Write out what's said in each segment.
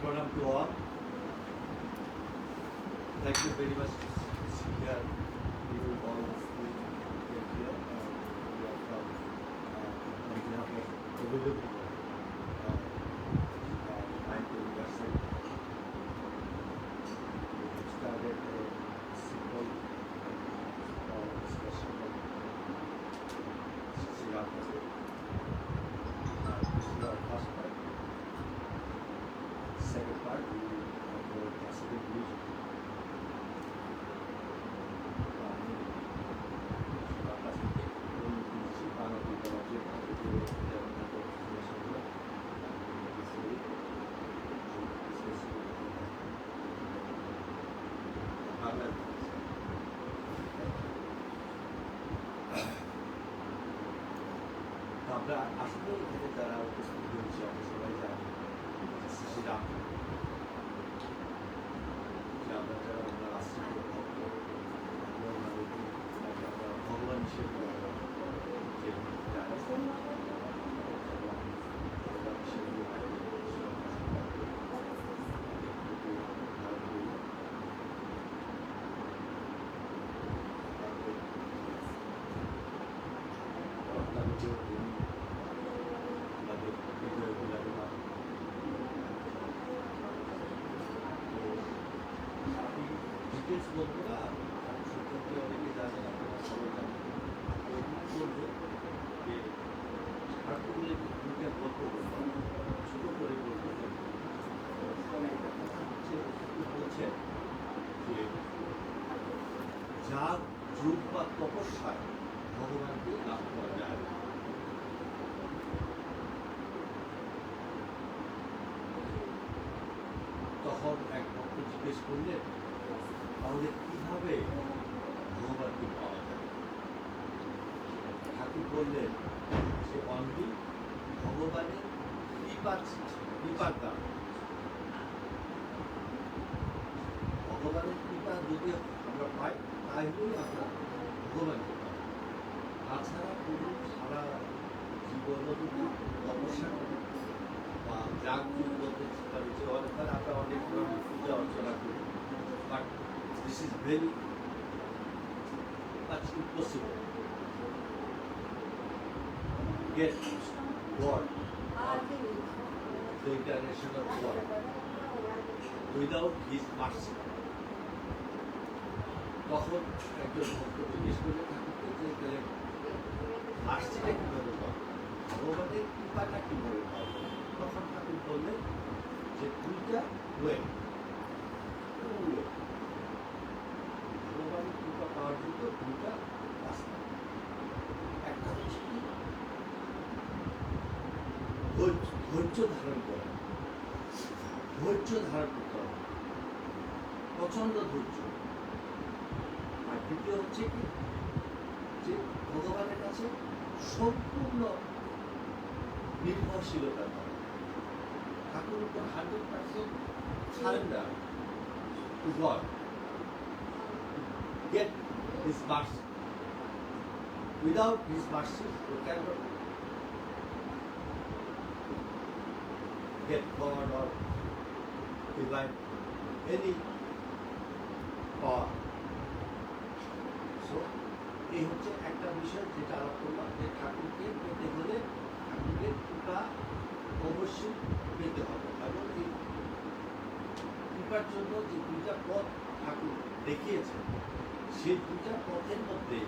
Pranam to all. Thank you very much here. You all get here. We are from on behalf of available university. We started a simple discussion of Sri Lanka. This is our first part. Second part, we will go Pacific region. আমরা আসলে এখানে যারা উপস্থিত হয়েছি আমরা সবাই জানি শ্রীরাম আমরা যারা আমরা আশ্রিত ভক্ত আমরা ওনাদেরকে আমরা ভগবান হিসেবে ভগবান ডিটেলস বলবো না, সম্পর্কে অনেকে জানেন, আপনারা সবাই জানেন। বলবো যে ঠাকুরের দুইটা গল্প বলবো, ছোট করে বলবো। বলছেন যে যার যোগ বা তপস্যায় ভগবানকে লাভ করা যায়। তখন এক ভক্ত জিজ্ঞেস করলেন, তাহলে কিভাবে ভগবানকে পাওয়া যায়? ঠাকুর বললেন, সে অনলি ভগবানের কৃপার দ্বারা। ভগবানের কৃপা যদি আমরা পাই তাহলেই আমরা ভগবানকে পাই। তাছাড়া কোনো সারা জীবন যদি তপস্যা করি বা জাগরুক করতে পারি, যে অনেকবার আমরা অনেক পূজা অর্চনা করি, but this is very much impossible to get God, the incarnation of God, without His mercy. তখন একজন ভক্ত জিজ্ঞেস করে ঠাকুরকে যে তাহলে মার্সিটা কীভাবে পাবো, ভগবানের কৃপাটা কীভাবে পাবো? তখন ঠাকুর বললেন যে দুইটা ওয়ে। ভগবানের কৃপা পাওয়ার জন্য দুইটা রাস্তা। একটা হচ্ছে কি ধৈর্য ধারণ করা, ধৈর্য ধারণ করতে হবে, প্রচন্ড ধৈর্য। আর দ্বিতীয় হচ্ছে কি যে ভগবানের কাছে সম্পূর্ণ নির্ভরশীলতা করা, ঠাকুর উপর 100% surrender to god, get His mercy. Without His mercy, you cannot get God or divine any power. So, এই হচ্ছে একটা বিষয় যেটা আলাপ করলাম, যে ঠাকুরকে পেতে হলে ঠাকুরের কৃপা অবশ্যই পেতে হবে। এবং এই কৃপার জন্য যে দুইটা পথ ঠাকুর দেখিয়েছেন, সেই দুটা পথের মধ্যে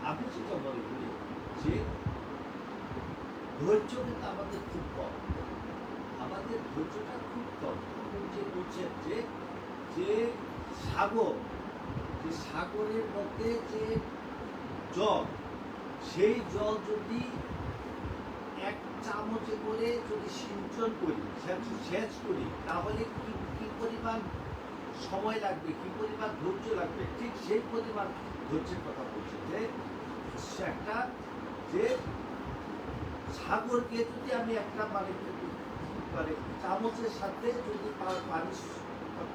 আমি যেটা মনে করি যে ধৈর্য কিন্তু আমাদের খুব কম, আমাদের ধৈর্যটা খুব কম। যে বলছেন যে যে সাগর, যে সাগরের মধ্যে যে জল, সেই জল যদি এক চামচে করে যদি সিঞ্চন করি, সেচ করি, তাহলে কি পরিমাণ সময় লাগবে, কি পরিমাণ ধৈর্য লাগবে, ঠিক সেই পরিমাণ ধৈর্যের কথা বলছে। যে একটা যে সাগরকে যদি আমি একটা মানে চামচের সাথে যদি পানি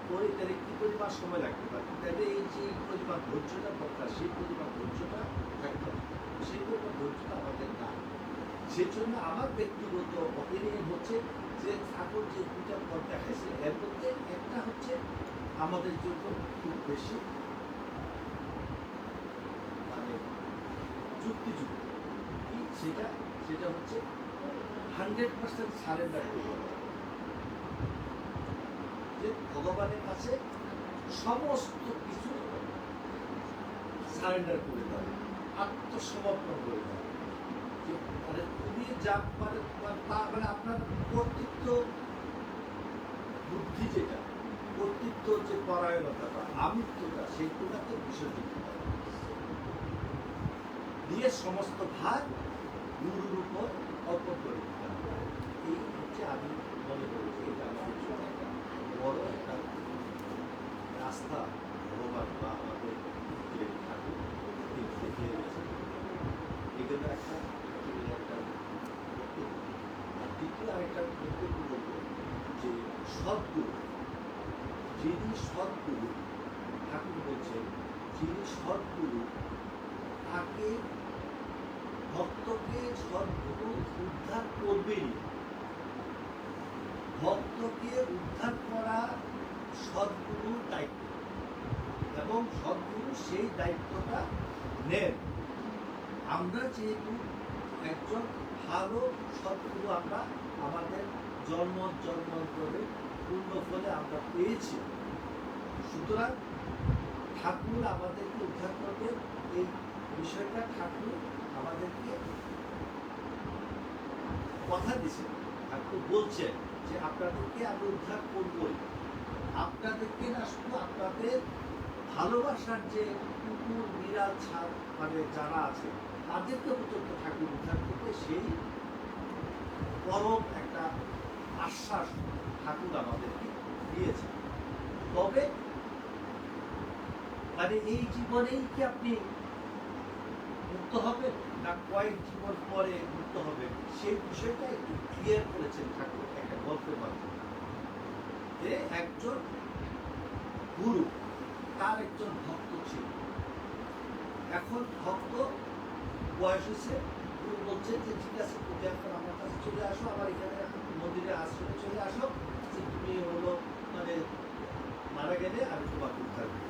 করি, তাহলে কি পরিমাণ সময় লাগতে পারে, তাহলে এই যে পরিমাণ ধৈর্যটা দরকার, সেই পরিমাণ ধৈর্যটা থাকতে হবে। সেই পরিমাণ ধৈর্যটা আমাদের না। সেই জন্য আমার ব্যক্তিগত অপিনিয়ন হচ্ছে যে ঠাকুর যে দুটা পথ দেখাইছে, এর মধ্যে আমাদের জন্য খুব বেশি মানে যুক্তিযুক্ত কি সেটা হচ্ছে 100% সারেন্ডার করবে, যে ভগবানের কাছে সমস্ত কিছু সারেন্ডার করে দেয়, আত্মসমর্পণ করে দেয়। যে মানে তুমি যা মানে মানে আপনার কর্তৃত্ব বুদ্ধি যেটা, কর্তৃত্ব যে পরায়ণতাটা, আমিত্বটা, সেইগুলোকে বিসর্জিত করে দিয়ে সমস্ত ভাগ গুরুর উপর অর্পণ করে দিতে হবে। এই হচ্ছে আমি মনে করি যে এটা আমাদের জন্য একটা বড় একটা রাস্তা ভগবান বা আমাদের যে ঠাকুর দেখিয়ে গেছে, এগুলো একটা একটা বক্তব্য। আর দ্বিতীয় আরেকটা বক্তব্য বলবো যে সদ্গুরু, যিনি সদ্গুরু, ঠাকুর বলছেন যিনি সদ্গুরু, তাকে ভক্তকে সদ্গুরু উদ্ধার করবেনই। ভক্তকে উদ্ধার করা সদ্গুরুর দায়িত্ব, এবং সদ্গুরু সেই দায়িত্বটা নেন। আমরা যেহেতু একজন ভালো সদ্গুরু আমরা আমাদের জন্মান্তরে পূর্ণ ফলে আমরা পেয়েছি, সুতরাং ঠাকুর আমাদেরকে উদ্ধার করবে। এই বিষয়টা ঠাকুর আমাদেরকে কথা দিয়েছেন, ঠাকুর বলছেন যে আপনাদেরকে আমি উদ্ধার করবই। আপনাদেরকে না শুধু আপনাদের ভালোবাসার যে কুকুর বিড়াল ছাড় মানে যারা আছে তাদেরকে পর্যন্ত ঠাকুর উদ্ধার করবে, সেই পরম একটা আশ্বাস ঠাকুর আমাদেরকে দিয়েছে। তবে মানে এই জীবনেই কি আপনি মুক্ত হবেন না কয়েক জীবন পরে মুক্ত হবেন, সেই বিষয়টা একটু ক্লিয়ার করেছেন ঠাকুর একটা গল্পের মাধ্যমে। যে একজন গুরু, তার একজন ভক্ত ছিল। এখন ভক্ত বয়স হয়েছে, গুরু বলছে যে ঠিক আছে তুমি এখন আমার কাছে চলে আসো, আমার এখানে মন্দিরে আশ্রমে চলে আসো, যে তুমি হলো মানে মারা গেলে আমি তোমাকে উদ্ধার করবো।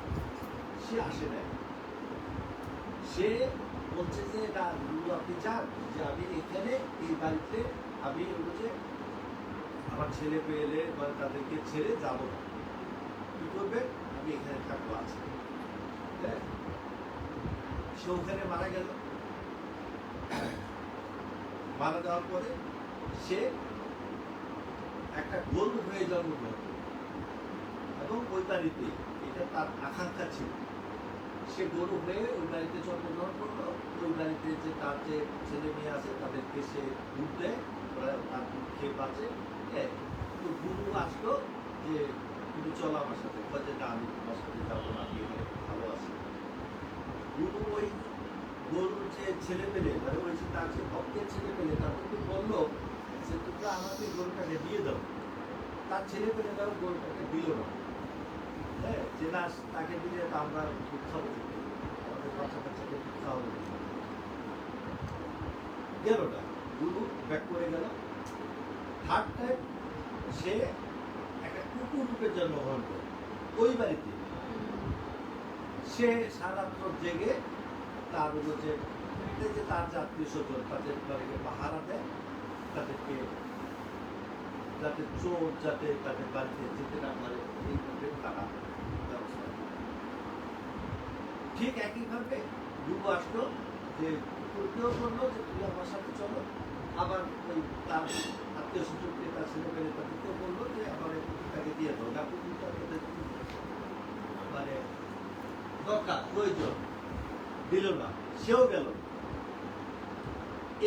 সে আসে নাই। সে বলছে যে না গুরু আপনি যান, যে আমি এখানে এই বাড়িতে আমি হলো যে আমার ছেলে পেলে মানে তাদেরকে ছেড়ে যাব না, কি করবে আমি এখানে থাকবো আছে। হ্যাঁ, সে ওখানে মারা গেল। মারা যাওয়ার পরে সে একটা গরু হয়ে জন্মগ্রহণ করল, এবং ওই বাড়িতে এটা তার আকাঙ্ক্ষা ছিল। সে গরু হয়ে ওই বাড়িতে জন্মগ্রহণ করলো। ওই বাড়িতে যে তার যে ছেলে মেয়ে আছে তাদেরকে সে দুধ দেয়, ওরা তার দুধ খেয়ে বাঁচে। তো গুরু আসলো যে তুমি চলো আমার সাথে, যে না আমি তোমার সাথে যাবো না, আমি এখানে ভালো আছি। গুরু ওই গরুর যে ছেলে পেলে মানে ওই যে তার যে ভক্তের ছেলে পেলে তাদেরকে বললো যে তোমরা আমাকে গরুটাকে দিয়ে দাও। তার ছেলে পেলে তারা গরুটাকে দিল না। হ্যাঁ, যে না তাকে দিলে আমরা দুধ খাবো, আমাদের বাচ্চা কাচ্চাকে দুধ খাওয়াবো গেল না। গুরু ব্যাক করে গেল। থার্ড টাইম সে একটা কুকুর রূপে জন্মগ্রহণ করে ওই বাড়িতে। সে সারাত্র জেগে তার হলো যে তার যে আত্মীয় স্বজন তাদের বাড়িকে পাহারা দেয়, তাদেরকে যাতে চোর যাতে তাদের বাড়িতে যেতে না পারে এইভাবে তারা ব্যবস্থা। ঠিক একইভাবে গুরু আসলো, যে কুকুরকেও বললো যে তুমি আমার সাথে চলো। আবার ওই তার আত্মীয় স্বজনকে তার ছেলে পেলে তাদেরকেও বললো যে আমার এই কুকুরটাকে দিয়ে দাও, না কুকুরটা তাদের মানে দরকার প্রয়োজন, দিল না। সেও গেল।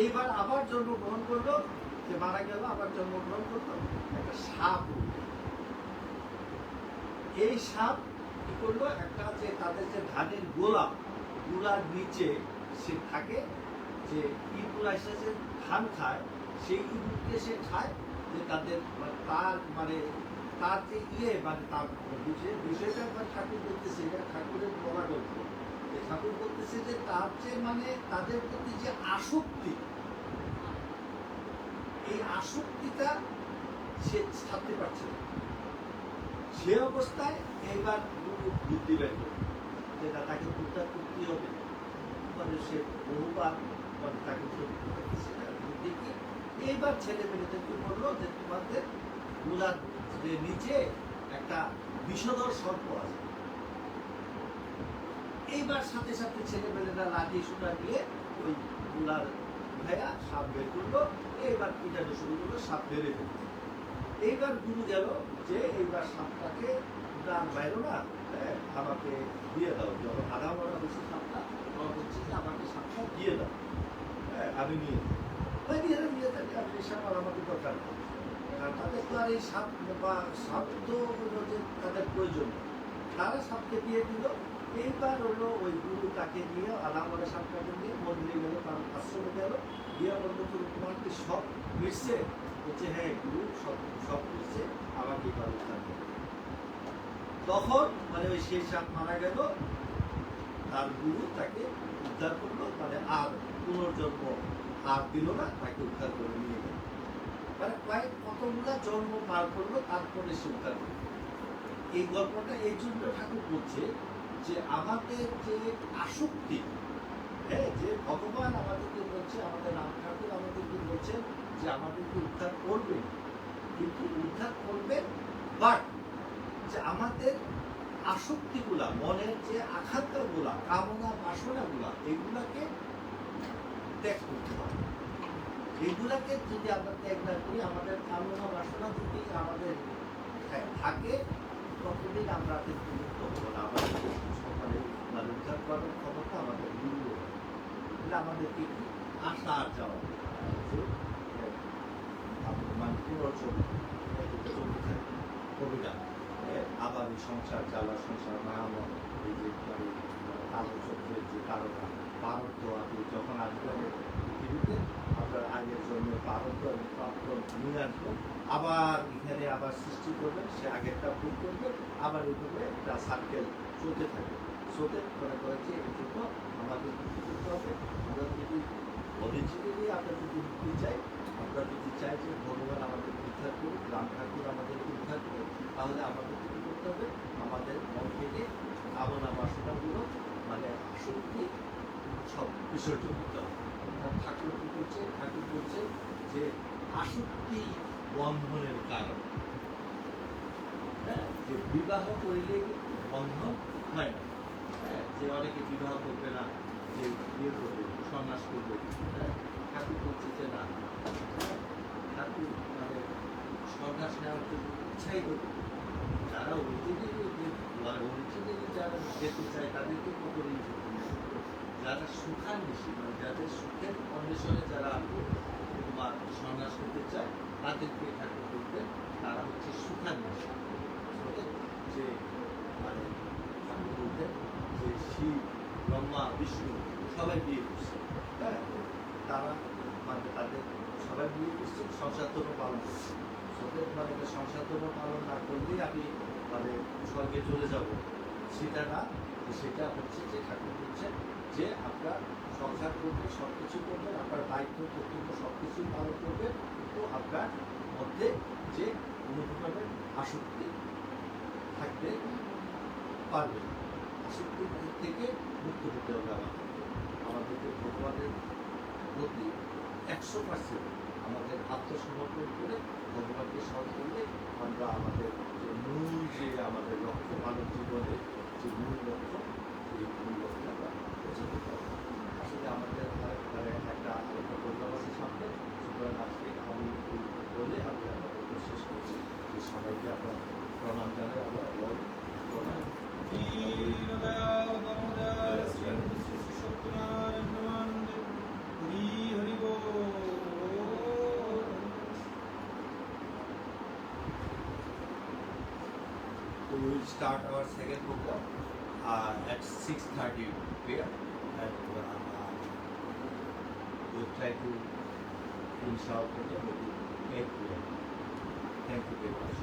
এইবার আবার জন্মগ্রহণ করলো, যে মারা গেল আবার জন্মগ্রহণ করলো একটা সাপ। এই সাপ কি করলো, একটা যে তাদের যে ধানের গোড়ার নিচে সে থাকে, যে ইঁদুর এসে যে ধান খায়, সেই ইঁদুরকে সে খায়। যে তাদের তার তার যে মানে তার বিষয়টা ঠাকুর বলতেছে, এটা ঠাকুরের বলা গল্প। ঠাকুর বলতেছে যে তার যে মানে তাদের প্রতি যে আসক্তি, এই আসক্তিটা সে ছাড়তে পারছে না। সে অবস্থায় এইবার গুরু বুদ্ধি বের করবে যে না, তাকে উদ্ধার করতে হবে। মানে সে বহুবার মানে তাকে বুদ্ধি কি এইবার ছেলে মেয়েদেরকে বললো যে তোমাদের গুলার যে নিচে একটা বিষধর সর্প আছে। এইবার সাথে সাথে ছেলেমেয়েরা লাঠি সুতা দিয়ে ওই গুলার ভাইয়া সাপ বের করলো, এইবার পিটানো শুরু করলো, সাপ বেড়ে ফেললো। এইবার গুরু গেল যে এইবার সাপটাকে আর বাইরো না, আমাকে দিয়ে দাও। যখন আধা মরা বেশি সাপটা, তখন হচ্ছে যে আমাকে সাপটা দিয়ে দাও, আমি নিয়ে নিয়ে থাকি। আমি এই সাপ আর আমাকে দরকার নেই, কারণ তাদের তো আর এই সাপ বা সাপ তো তাদের প্রয়োজন নেই। তারা সাপকে দিয়ে দিল। এইবার হলো ওই গুরু তাকে নিয়ে আলামরা সাপটাকে নিয়ে মন্দিরে গেল, তার আশ্রমে গেল, গিয়ে বললো তোমার কি সব মিশছে? হচ্ছে হ্যাঁ গুরু, সব মিশছে, আমাকে এবার উদ্ধার করবে। তখন মানে ওই সেই সাপ মারা গেল, তার গুরু তাকে উদ্ধার করলো, মানে আর পুনর্জন্ম আর দিল না, তাকে উদ্ধার করে নিয়ে গেল। মানে প্রায় কতগুলা জন্ম পার করলো, তারপরে সে উদ্ধার করলো। এই গল্পটা এই জন্য ঠাকুর বলছে যে আমাদের যে আসক্তি, হ্যাঁ, যে ভগবান আমাদেরকে বলছে, আমাদের রাম ঠাকুর আমাদেরকে বলছেন যে আমাদেরকে উদ্ধার করবেন, কিন্তু উদ্ধার করবেন বাট যে আমাদের আসক্তিগুলা, মনের যে আকাঙ্ক্ষাগুলা, কামনা বাসনাগুলা, এগুলাকে ত্যাগ করতে হবে। এগুলাকে যদি আমরা ত্যাগ না করি, আমাদের কামনা বাসনা যদি আমাদের থাকে, ততদিন আমরা কিন্তু মুক্ত হবো না। আমাদের সকালে মানে উদ্ধার করার ক্ষমতা আমাদের মিলবে না। আমাদেরকে কি আসা আর যাওয়া মানে পুনর্জন্ম চলতে থাকে কবিতা। আবার এই সংসার জ্বালা, সংসার মায়াময়, এই যে মানে কালচক্রের যে কারণা, পারত্ব আপনি যখন আসবেন পৃথিবীতে, আপনার আগের জন্য পারত্ব এবং প্রাপ্ত নিয়ে আসবেন, আবার এখানে আবার সৃষ্টি করবেন, সে আগেরটা ভুল করবে, আবার এইভাবে একটা সার্কেল চলতে থাকবে। চলতে মনে করে যে এই জন্য আমাদের করতে হবে। আমরা যদি অরিজিনালি আমরা যদি মুক্তি চাই, আমরা যদি চাই যে ভগবান আমাদের উদ্ধার করুক, রাম ঠাকুর আমাদের উদ্ধার করুক, তাহলে আমাদের কি করতে হবে? আমাদের মন থেকে কামনা বাসনাগুলো মানে আসক্তি সব বিসর্জন দিতে হবে। ঠাকুর কি করছে? ঠাকুর বলছে যে আসক্তি বন্ধনের কারণ, হ্যাঁ, যে বিবাহ করিলে বন্ধন হয় না, হ্যাঁ, যে অনেকে বিবাহ করবে না, যে বিয়ে করবে, সন্ন্যাস করবে, হ্যাঁ, ঠাকুর বলছে যে না, ঠাকুর মানে সন্ন্যাস নেওয়ার জন্য ইচ্ছাই করবে। যারা অরিজিনালি যারা যেতে চায় তাদেরকে কতদিন, যারা সুখান্বেষী মানে যাদের সুখের অন্বেষণে যারা বা সন্ন্যাস করতে চায়, তাদেরকে ঠাকুর করতে, তারা হচ্ছে সুখান্বেষী। যে মানে ঠাকুর বলতেন যে শিব, ব্রহ্মা, বিষ্ণু সবাই বিয়ে করছে, হ্যাঁ, তারা মানে তাদের সবাই বিয়ে করছে, সংসার ধর্ম পালন করছে। সবের মানে সংসার ধর্ম পালন না করলেই আমি মানে স্বর্গে চলে যাব, সেটা না। সেটা হচ্ছে যে ঠাকুর বলছেন যে আপনার সংসার করবে, সব কিছু করবেন, আপনার দায়িত্ব কর্তব্য সব কিছুই পালন করবেন, কিন্তু আপনার মধ্যে যে কোনো ধরনের আসক্তি থাকতে পারবে। আসক্তি থেকে মুক্ত হতে হবে আমাদেরকে ভগবানের প্রতি 100% আমাদের আত্মসমর্পণ করে ভগবানকে স্মরণ করলে আমরা আমাদের যে মূল যে আমাদের লক্ষ্য, মানব জীবনের যে মূল লক্ষ্য, এই মূল লক্ষ্যে আমরা পৌঁছাতে পারবো। আসলে আমাদের একটা প্রোগ্রাম আছে সামনে, সুতরাং আজকে আমি বলে আমি আপনাদের শেষ করছি। যে সবাইকে আপনার প্রণাম জানাই, আমরা প্রণাম। We will start our second program at 6:30 p.m. and we'll try to finish our program at 8 p.m. Thank you very much.